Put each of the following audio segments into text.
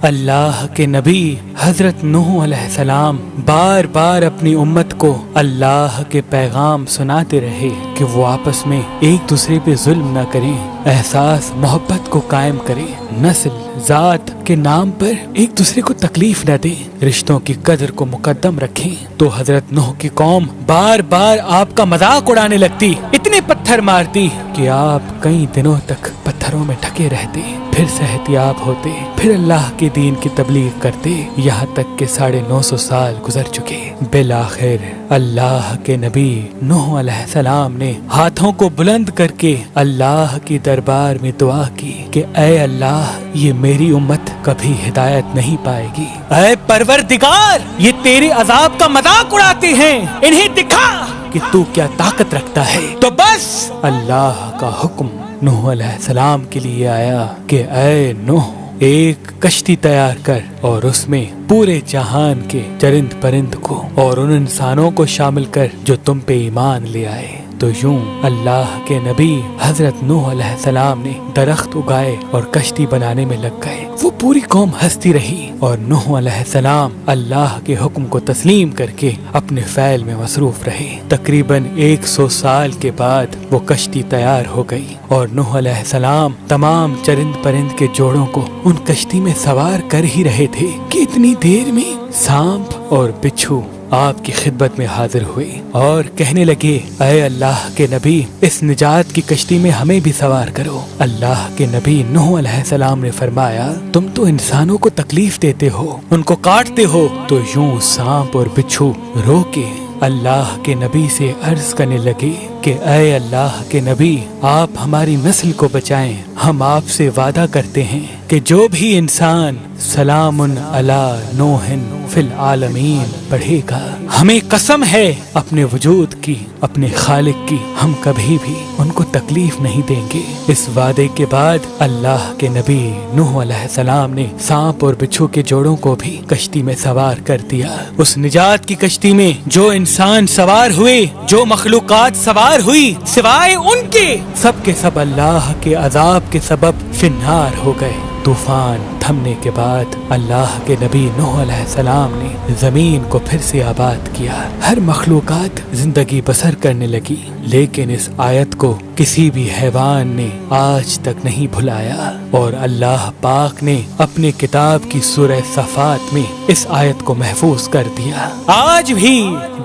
اللہ کے نبی حضرت نوح علیہ السلام بار بار اپنی امت کو اللہ کے پیغام سناتے رہے کہ وہ آپس میں ایک دوسرے پہ ظلم نہ کریں، احساس محبت کو قائم کریں، نسل ذات کے نام پر ایک دوسرے کو تکلیف نہ دیں، رشتوں کی قدر کو مقدم رکھیں۔ تو حضرت نوح کی قوم بار بار آپ کا مذاق اڑانے لگتی، اتنے پتھر مارتی کہ آپ کئی دنوں تک پتھروں میں ڈھکے رہتے، پھر صحتیاب ہوتے، پھر اللہ کے دین کی تبلیغ کرتے، یہاں تک کہ 950 سال گزر چکے۔ بالآخر اللہ کے نبی نوح علیہ السلام نے ہاتھوں کو بلند کر کے اللہ کی دربار میں دعا کی کہ اے اللہ، یہ میری امت کبھی ہدایت نہیں پائے گی، اے پروردگار، یہ تیرے عذاب کا مذاق اڑاتے ہیں، انہیں دکھا کہ تو کیا طاقت رکھتا ہے۔ تو بس اللہ کا حکم نوح علیہ السلام کے لیے آیا کہ اے نوح، ایک کشتی تیار کر اور اس میں پورے جہان کے چرند پرند کو اور ان انسانوں کو شامل کر جو تم پہ ایمان لے آئے۔ تو یوں اللہ کے نبی حضرت نوح علیہ السلام نے درخت اگائے اور کشتی بنانے میں لگ گئے۔ وہ پوری قوم ہنستی رہی اور نوح علیہ السلام اللہ کے حکم کو تسلیم کر کے اپنے فعل میں مصروف رہے۔ تقریباً 100 سال کے بعد وہ کشتی تیار ہو گئی اور نوح علیہ السلام تمام چرند پرند کے جوڑوں کو ان کشتی میں سوار کر ہی رہے تھے کہ اتنی دیر میں سانپ اور بچھو آپ کی خدمت میں حاضر ہوئے اور کہنے لگے، اے اللہ کے نبی، اس نجات کی کشتی میں ہمیں بھی سوار کرو۔ اللہ کے نبی نوح علیہ السلام نے فرمایا، تم تو انسانوں کو تکلیف دیتے ہو، ان کو کاٹتے ہو۔ تو یوں سانپ اور بچھو رو کے اللہ کے نبی سے عرض کرنے لگے کہ اے اللہ کے نبی، آپ ہماری نسل کو بچائیں، ہم آپ سے وعدہ کرتے ہیں کہ جو بھی انسان سلام علی نوح فی العالمین پڑھے گا، ہمیں قسم ہے اپنے وجود کی، اپنے خالق کی، ہم کبھی بھی ان کو تکلیف نہیں دیں گے۔ اس وعدے کے بعد اللہ کے نبی نوح علیہ السلام نے سانپ اور بچھو کے جوڑوں کو بھی کشتی میں سوار کر دیا۔ اس نجات کی کشتی میں جو انسان سوار ہوئے، جو مخلوقات سوار ہوئی، سوائے ان کے سب اللہ کے عذاب کے سبب فی النار ہو گئے۔ طوفان تھمنے کے بعد اللہ کے نبی نوح علیہ السلام نے زمین کو پھر سے آباد کیا، ہر مخلوقات زندگی بسر کرنے لگی، لیکن اس آیت کو کسی بھی حیوان نے آج تک نہیں بھلایا، اور اللہ پاک نے اپنے کتاب کی سورہ صفات میں اس آیت کو محفوظ کر دیا۔ آج بھی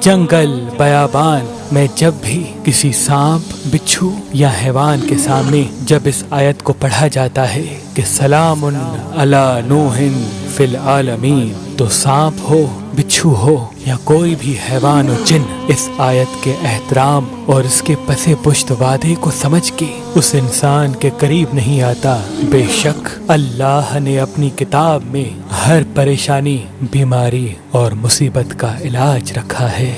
جنگل بیابان میں جب بھی کسی سانپ، بچھو یا حیوان کے سامنے جب اس آیت کو پڑھا جاتا ہے کہ سلام علی نوح فی العالمین، تو سانپ ہو، بچھو ہو یا کوئی بھی حیوان و جن اس آیت کے احترام اور اس کے پسے پشت وعدے کو سمجھ کے اس انسان کے قریب نہیں آتا۔ بے شک اللہ نے اپنی کتاب میں ہر پریشانی، بیماری اور مصیبت کا علاج رکھا ہے۔